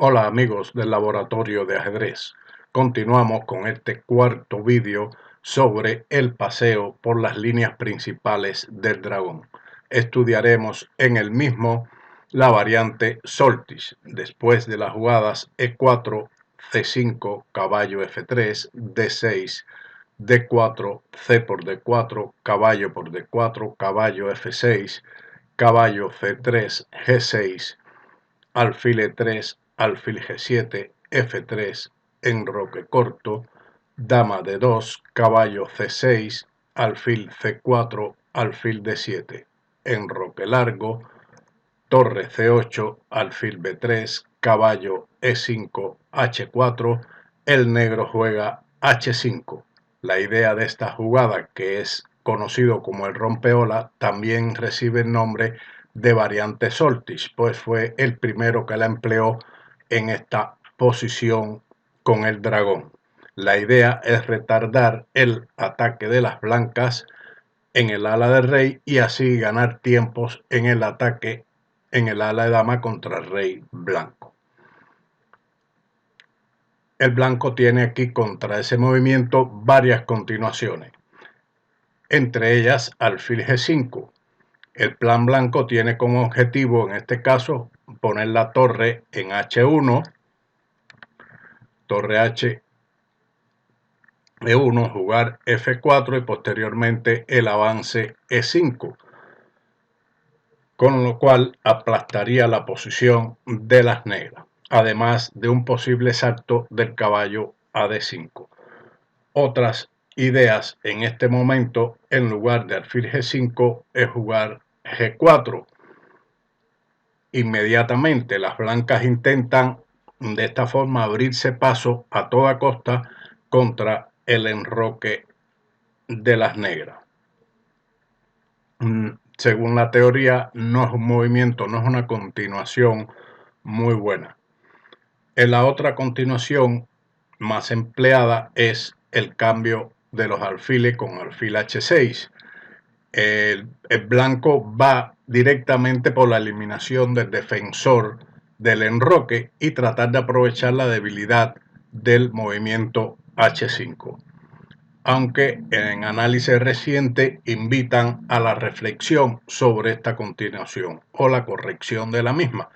Hola amigos del laboratorio de ajedrez. Continuamos con este cuarto vídeo sobre el paseo por las líneas principales del dragón. Estudiaremos en el mismo la variante Soltis, después de las jugadas E4, C5, caballo F3, D6, D4, C por D4, caballo por D4, caballo F6, caballo C3, G6, alfil E3, alfil G7, F3, enroque corto, dama D2, caballo C6, alfil C4, alfil D7, enroque largo, torre C8, alfil B3, caballo E5, H4, el negro juega H5. La idea de esta jugada, que es conocido como el rompeola, también recibe el nombre de variante Soltis, pues fue el primero que la empleó en esta posición con el dragón. La idea es retardar el ataque de las blancas en el ala del rey y así ganar tiempos en el ataque en el ala de dama contra el rey blanco. El blanco tiene aquí contra ese movimiento varias continuaciones, entre ellas alfil G5. El plan blanco tiene como objetivo en este caso poner la torre en H1, torre H1, jugar F4 y posteriormente el avance E5, con lo cual aplastaría la posición de las negras, además de un posible salto del caballo a D5. Otras ideas en este momento, en lugar de alfil G5, es jugar G4. Inmediatamente las blancas intentan de esta forma abrirse paso a toda costa contra el enroque de las negras. Según la teoría, no es un movimiento, no es una continuación muy buena. En la otra continuación más empleada es el cambio de los alfiles con alfil H6. El blanco va directamente por la eliminación del defensor del enroque y tratar de aprovechar la debilidad del movimiento H5. Aunque en análisis reciente invitan a la reflexión sobre esta continuación o la corrección de la misma.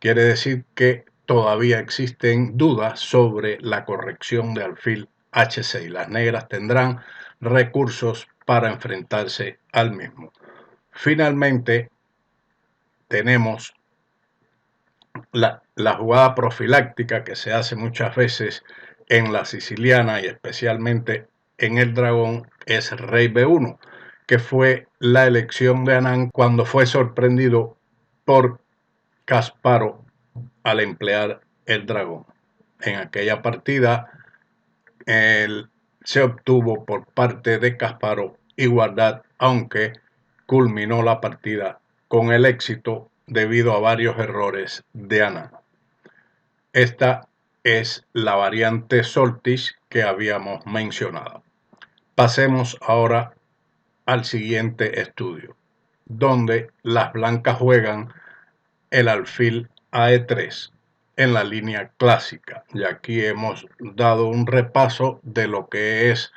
Quiere decir que todavía existen dudas sobre la corrección de alfil H6. Las negras tendrán recursos para enfrentarse al mismo. Finalmente, tenemos la jugada profiláctica que se hace muchas veces en la siciliana y especialmente en el dragón, es rey B1, que fue la elección de Anand cuando fue sorprendido por Kasparov al emplear el dragón. En aquella partida se obtuvo por parte de Kasparov igualdad, aunque culminó la partida con el éxito debido a varios errores de Anand. Esta es la variante Soltis que habíamos mencionado. Pasemos ahora al siguiente estudio, donde las blancas juegan el alfil a E3 en la línea clásica. Y aquí hemos dado un repaso de lo que es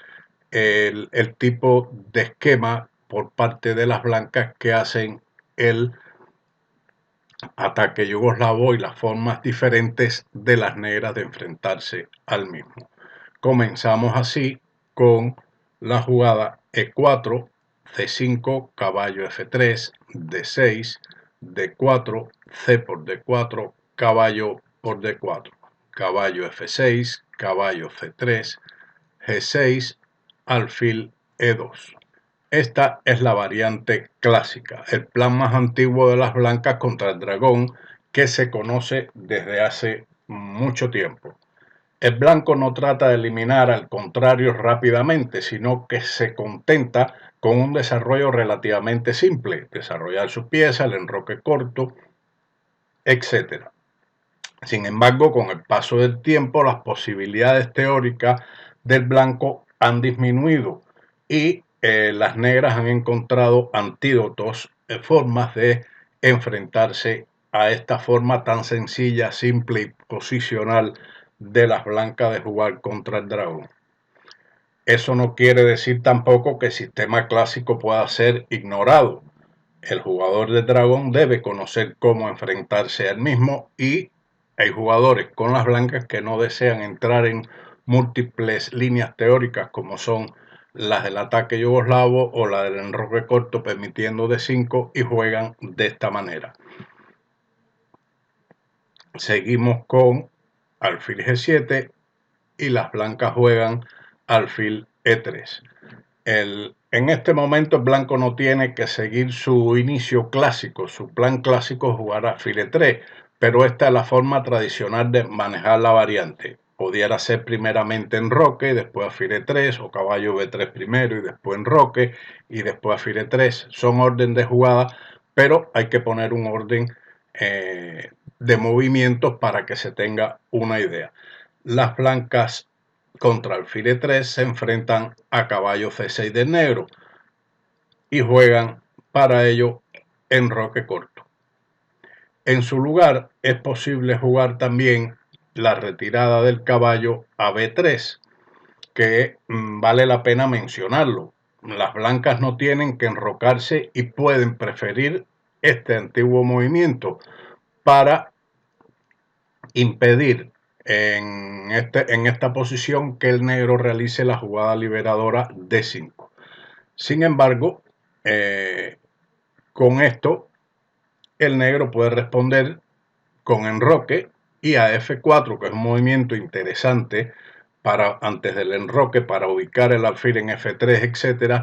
el tipo de esquema por parte de las blancas que hacen el ataque yugoslavo y las formas diferentes de las negras de enfrentarse al mismo. Comenzamos así con la jugada E4, C5, caballo F3, D6, D4, C por D4, caballo por D4, caballo F6, caballo C3, G6, alfil E2. Esta es la variante clásica, el plan más antiguo de las blancas contra el dragón que se conoce desde hace mucho tiempo. El blanco no trata de eliminar al contrario rápidamente, sino que se contenta con un desarrollo relativamente simple, desarrollar su pieza, el enroque corto, etc. Sin embargo, con el paso del tiempo, las posibilidades teóricas del blanco han disminuido y las negras han encontrado antídotos, formas de enfrentarse a esta forma tan sencilla, simple y posicional de las blancas de jugar contra el dragón. Eso no quiere decir tampoco que el sistema clásico pueda ser ignorado. El jugador de dragón debe conocer cómo enfrentarse al mismo y hay jugadores con las blancas que no desean entrar en múltiples líneas teóricas como son las del ataque yugoslavo o la del enroque corto permitiendo de 5 y juegan de esta manera. Seguimos con alfil G7 y las blancas juegan alfil E3. En este momento el blanco no tiene que seguir su inicio clásico, su plan clásico es jugar alfil E3, pero esta es la forma tradicional de manejar la variante. Pudiera ser primeramente enroque, después alfil E3 o caballo B3 primero y después enroque y después alfil E3. Son orden de jugada, pero hay que poner un orden de movimientos para que se tenga una idea. Las blancas contra alfil E3 se enfrentan a caballo C6 del negro y juegan para ello enroque corto. En su lugar es posible jugar también la retirada del caballo a B3, que vale la pena mencionarlo. Las blancas no tienen que enrocarse y pueden preferir este antiguo movimiento para impedir en esta posición que el negro realice la jugada liberadora D5. Sin embargo, con esto el negro puede responder con enroque y a F4, que es un movimiento interesante para antes del enroque para ubicar el alfil en F3, etc.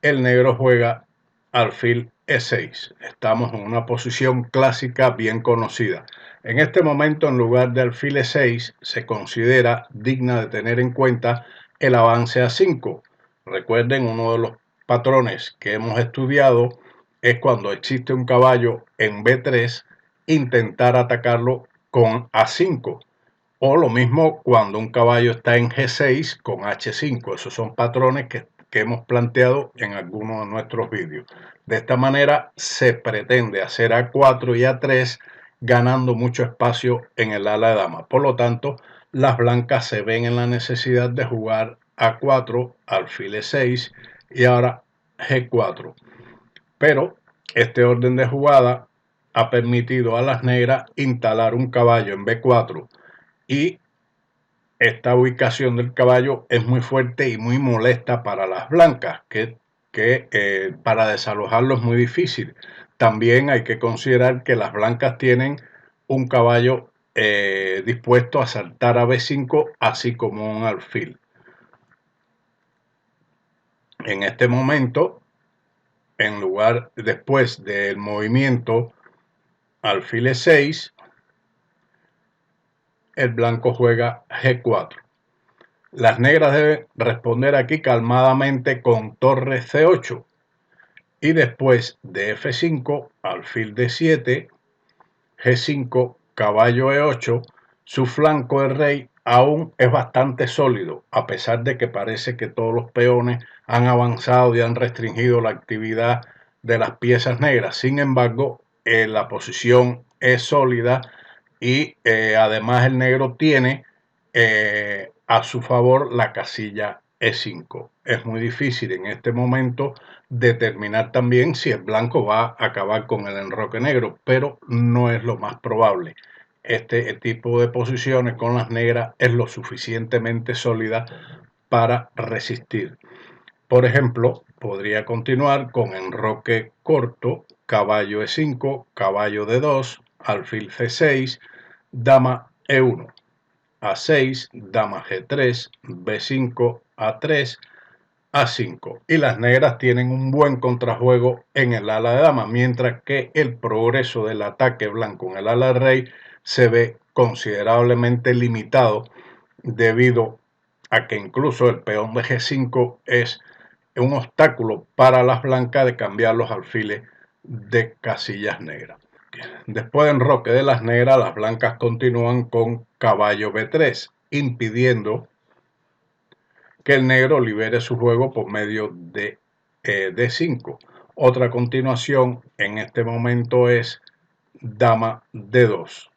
El negro juega alfil E6. Estamos en una posición clásica bien conocida. En este momento, en lugar de alfil E6, se considera digna de tener en cuenta el avance A5. Recuerden, uno de los patrones que hemos estudiado es cuando existe un caballo en B3, intentar atacarlo con A5. O lo mismo cuando un caballo está en G6 con H5. Esos son patrones que hemos planteado en algunos de nuestros vídeos. De esta manera se pretende hacer A4 y A3 ganando mucho espacio en el ala de dama. Por lo tanto, las blancas se ven en la necesidad de jugar A4, alfil E6 y ahora G4. Pero este orden de jugada ha permitido a las negras instalar un caballo en B4 y esta ubicación del caballo es muy fuerte y muy molesta para las blancas, que para desalojarlo es muy difícil. También hay que considerar que las blancas tienen un caballo dispuesto a saltar a B5, así como un alfil. En este momento, en lugar después del movimiento alfil E6, el blanco juega G4. Las negras deben responder aquí calmadamente con torre C8 y después de F5, alfil D7, G5, caballo E8, su flanco de rey aún es bastante sólido, a pesar de que parece que todos los peones han avanzado y han restringido la actividad de las piezas negras. Sin embargo, la posición es sólida y además el negro tiene a su favor la casilla E5. Es muy difícil en este momento determinar también si el blanco va a acabar con el enroque negro, pero no es lo más probable. Este tipo de posiciones con las negras es lo suficientemente sólida para resistir. Por ejemplo, podría continuar con enroque corto, caballo E5, caballo D2, alfil C6, dama E1. A6, dama G3, B5, A3, A5. Y las negras tienen un buen contrajuego en el ala de dama, mientras que el progreso del ataque blanco en el ala de rey se ve considerablemente limitado debido a que incluso el peón de G5 es un obstáculo para las blancas de cambiar los alfiles de casillas negras. Después de enroque de las negras, las blancas continúan con caballo B3, impidiendo que el negro libere su juego por medio de D5. Otra continuación en este momento es dama D2,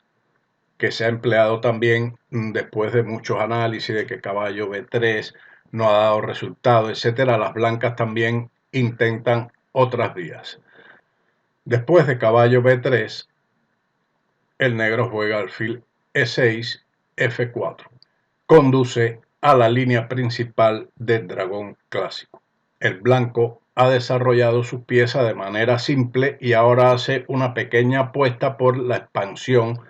que se ha empleado también después de muchos análisis de que caballo B3 no ha dado resultado, etcétera. Las blancas también intentan otras vías. Después de caballo B3, el negro juega alfil E6, F4. Conduce a la línea principal del dragón clásico. El blanco ha desarrollado su pieza de manera simple y ahora hace una pequeña apuesta por la expansión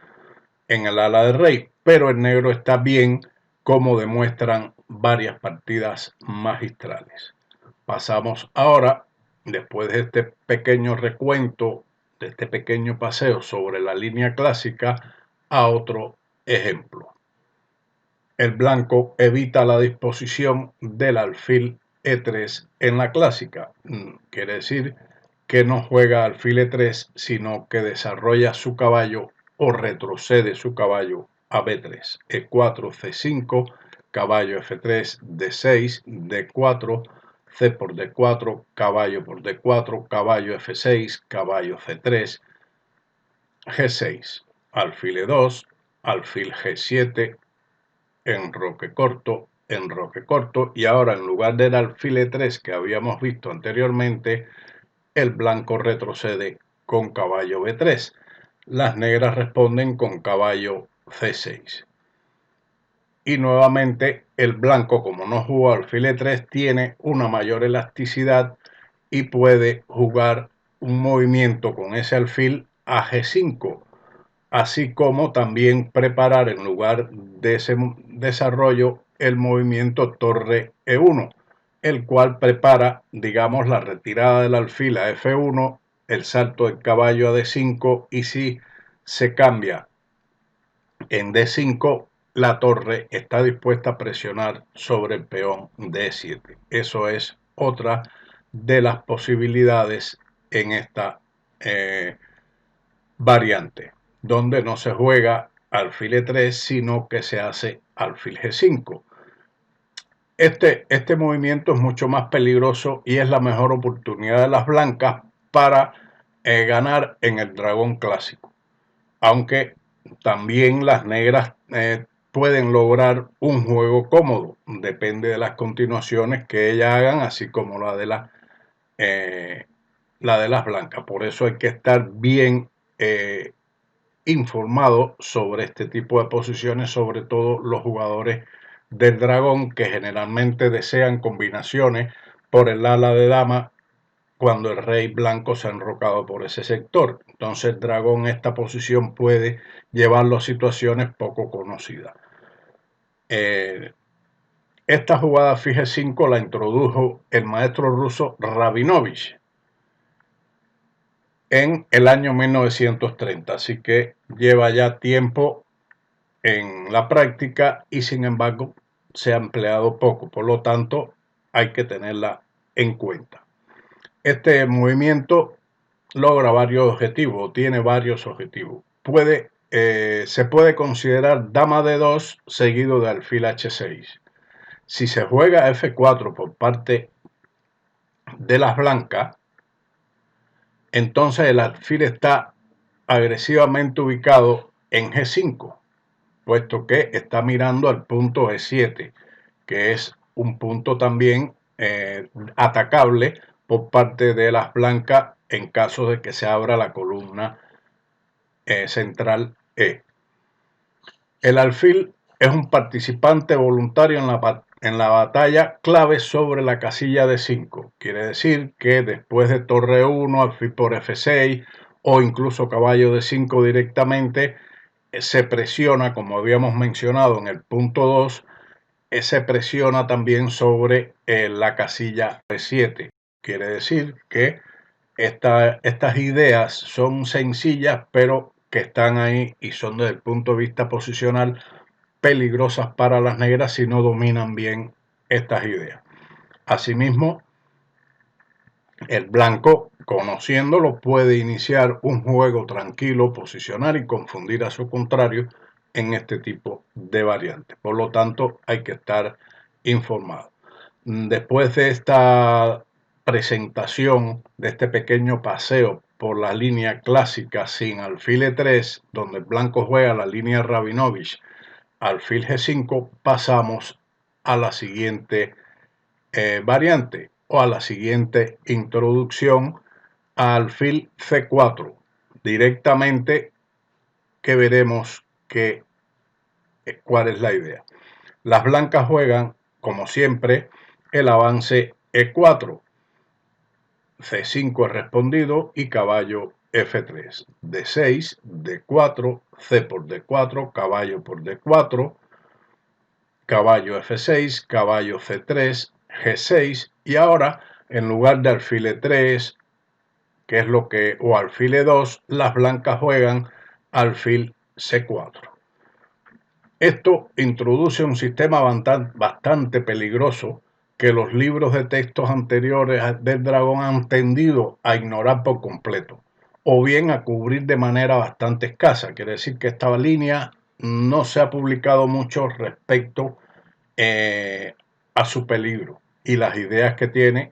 en el ala del rey, pero el negro está bien, como demuestran varias partidas magistrales. Pasamos ahora, después de este pequeño recuento, de este pequeño paseo sobre la línea clásica, a otro ejemplo. El blanco evita la disposición del alfil E3 en la clásica. Quiere decir que no juega alfil E3, sino que desarrolla su caballo o retrocede su caballo a B3. E4, C5, caballo F3, D6, D4, C por D4, caballo por D4, caballo F6, caballo C3, G6, alfil E2, alfil G7, enroque corto, y ahora en lugar del alfil E3 que habíamos visto anteriormente, el blanco retrocede con caballo B3. Las negras responden con caballo C6. Y nuevamente el blanco, como no jugó alfil E3, tiene una mayor elasticidad y puede jugar un movimiento con ese alfil a G5, así como también preparar en lugar de ese desarrollo el movimiento torre E1, el cual prepara, digamos, la retirada del alfil a F1, el salto del caballo a D5, y si se cambia en D5, la torre está dispuesta a presionar sobre el peón D7. Eso es otra de las posibilidades en esta variante, donde no se juega alfil E3, sino que se hace alfil G5. Este movimiento es mucho más peligroso y es la mejor oportunidad de las blancas para ganar en el dragón clásico, aunque también las negras pueden lograr un juego cómodo, depende de las continuaciones que ellas hagan, así como la de las blancas. Por eso hay que estar bien informado sobre este tipo de posiciones, sobre todo los jugadores del dragón, que generalmente desean combinaciones por el ala de dama cuando el rey blanco se ha enrocado por ese sector. Entonces el dragón en esta posición puede llevarlo a situaciones poco conocidas. Esta jugada fije 5 la introdujo el maestro ruso Rabinovich en el año 1930, así que lleva ya tiempo en la práctica y sin embargo se ha empleado poco, por lo tanto hay que tenerla en cuenta. Este movimiento logra varios objetivos, tiene varios objetivos. Se puede considerar dama D2 seguido de alfil H6. Si se juega F4 por parte de las blancas, entonces el alfil está agresivamente ubicado en G5, puesto que está mirando al punto E7, que es un punto también atacable por parte de las blancas en caso de que se abra la columna central E. El alfil es un participante voluntario en la batalla clave sobre la casilla de 5. Quiere decir que después de torre 1, alfil por F6 o incluso caballo de 5 directamente, se presiona, como habíamos mencionado en el punto 2, se presiona también sobre la casilla E7. Quiere decir que estas ideas son sencillas, pero que están ahí y son desde el punto de vista posicional peligrosas para las negras si no dominan bien estas ideas. Asimismo, el blanco, conociéndolo, puede iniciar un juego tranquilo, posicionar y confundir a su contrario en este tipo de variantes. Por lo tanto, hay que estar informado. Después de esta presentación, de este pequeño paseo por la línea clásica sin alfil E3, donde el blanco juega la línea Rabinovich, alfil G5, pasamos a la siguiente variante o a la siguiente introducción, a alfil C4, directamente, que veremos cuál es la idea. Las blancas juegan, como siempre, el avance E4, C5 es respondido y caballo F3, D6, D4, C por D4, caballo por D4, caballo F6, caballo C3, G6, y ahora en lugar de alfil E3, que es lo que, o alfil E2, las blancas juegan alfil C4. Esto introduce un sistema bastante peligroso que los libros de textos anteriores del dragón han tendido a ignorar por completo, o bien a cubrir de manera bastante escasa. Quiere decir que esta línea no se ha publicado mucho respecto a su peligro y las ideas que tiene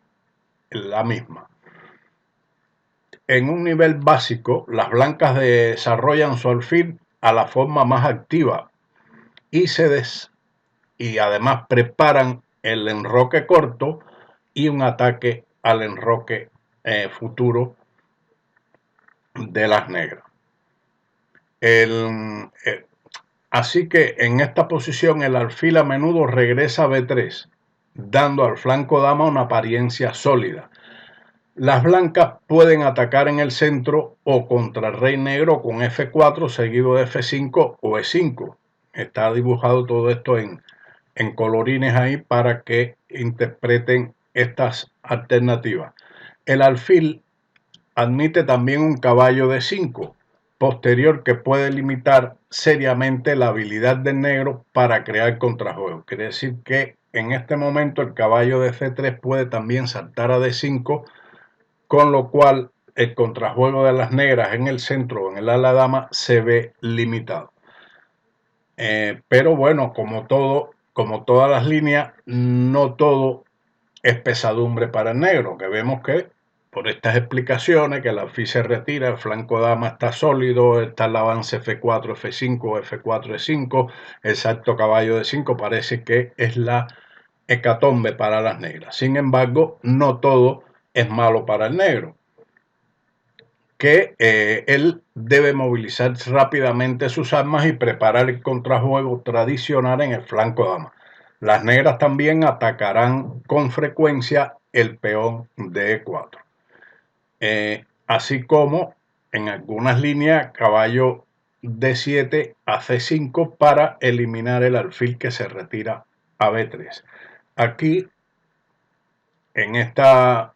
la misma. En un nivel básico, las blancas desarrollan su alfil a la forma más activa y además preparan el enroque corto y un ataque al enroque futuro de las negras. Así que en esta posición el alfil a menudo regresa a B3, dando al flanco dama una apariencia sólida. Las blancas pueden atacar en el centro o contra el rey negro con F4 seguido de F5 o E5. Está dibujado todo esto en colorines ahí para que interpreten estas alternativas. El alfil admite también un caballo de 5 posterior que puede limitar seriamente la habilidad del negro para crear contrajuego. Quiere decir que en este momento el caballo de C3 puede también saltar a D5, con lo cual el contrajuego de las negras en el centro o en el ala dama se ve limitado. Pero bueno, como todas las líneas, no todo es pesadumbre para el negro, que vemos que por estas explicaciones, que el alfil se retira, el flanco dama está sólido, está el avance F4, F5, F4, E5, el salto caballo de 5 parece que es la hecatombe para las negras. Sin embargo, no todo es malo para el negro, que él debe movilizar rápidamente sus armas y preparar el contrajuego tradicional en el flanco dama. Las negras también atacarán con frecuencia el peón de E4. Así como en algunas líneas caballo D7 a C5 para eliminar el alfil que se retira a B3. Aquí, en esta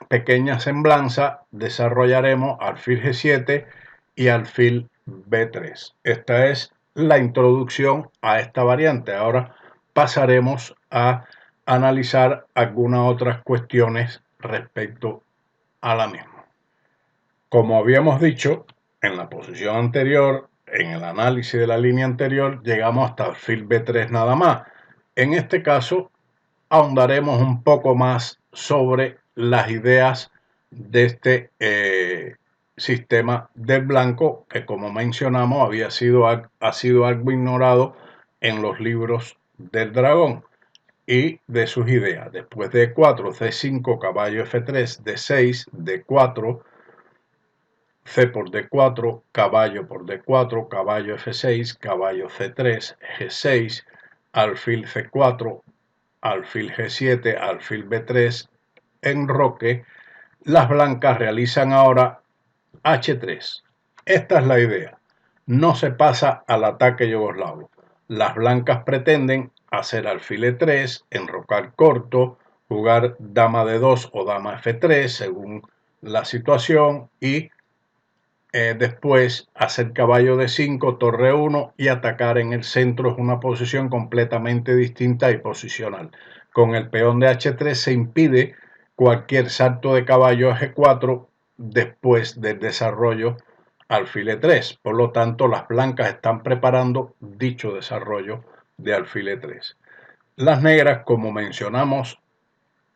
pequeña semblanza, desarrollaremos alfil G7 y alfil B3. Esta es la introducción a esta variante. Ahora pasaremos a analizar algunas otras cuestiones respecto a la misma. Como habíamos dicho en la posición anterior, en el análisis de la línea anterior, llegamos hasta alfil B3 nada más. En este caso, ahondaremos un poco más sobre las ideas de este sistema del blanco, que como mencionamos ha sido algo ignorado en los libros del dragón y de sus ideas. Después de E4, C5, caballo F3, D6, D4, C por D4, caballo por D4, caballo F6, caballo C3, G6, alfil C4, alfil G7, alfil B3, enroque, las blancas realizan ahora H3. Esta es la idea. No se pasa al ataque yugoslavo. Las blancas pretenden hacer alfil E3, enrocar corto, jugar dama D2 o dama F3 según la situación y después hacer caballo D5, torre 1 y atacar en el centro. Es una posición completamente distinta y posicional. Con el peón de H3 se impide cualquier salto de caballo a G4 después del desarrollo alfil E3. Por lo tanto, las blancas están preparando dicho desarrollo de alfil E3. Las negras, como mencionamos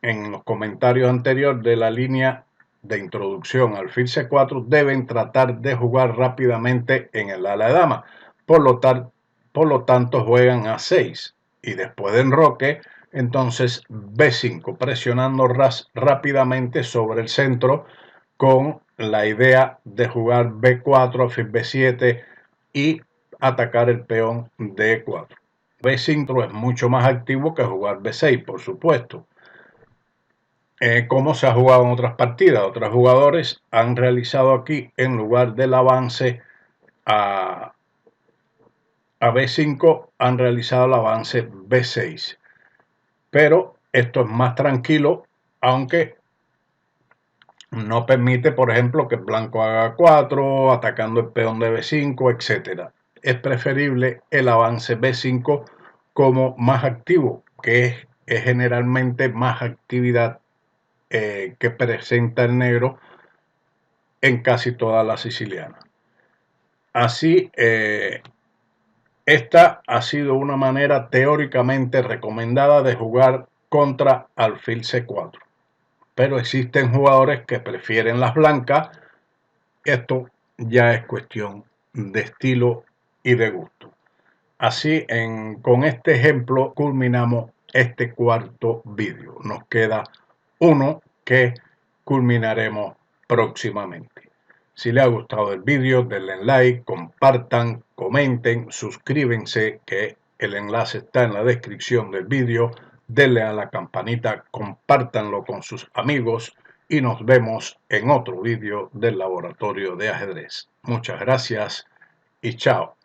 en los comentarios anteriores de la línea de introducción al fil C4 deben tratar de jugar rápidamente en el ala de dama. Por lo tanto juegan A6 y después de enroque, entonces B5, presionando rápidamente sobre el centro con la idea de jugar B4, alfil B7 y atacar el peón D4. B5 es mucho más activo que jugar B6, por supuesto. Como se ha jugado en otras partidas, otros jugadores han realizado aquí, en lugar del avance a B5, han realizado el avance B6. Pero esto es más tranquilo, aunque no permite, por ejemplo, que el blanco haga 4, atacando el peón de B5, etc. Es preferible el avance B5 como más activo, que es generalmente más actividad que presenta el negro en casi toda la siciliana. Así, esta ha sido una manera teóricamente recomendada de jugar contra alfil C4. Pero existen jugadores que prefieren las blancas. Esto ya es cuestión de estilo y de gusto. Así, con este ejemplo culminamos este cuarto vídeo. Nos queda uno que culminaremos próximamente. Si les ha gustado el vídeo, denle like, compartan, comenten, suscríbanse, que el enlace está en la descripción del vídeo. Denle a la campanita, compártanlo con sus amigos y nos vemos en otro vídeo del Laboratorio de Ajedrez. Muchas gracias y chao.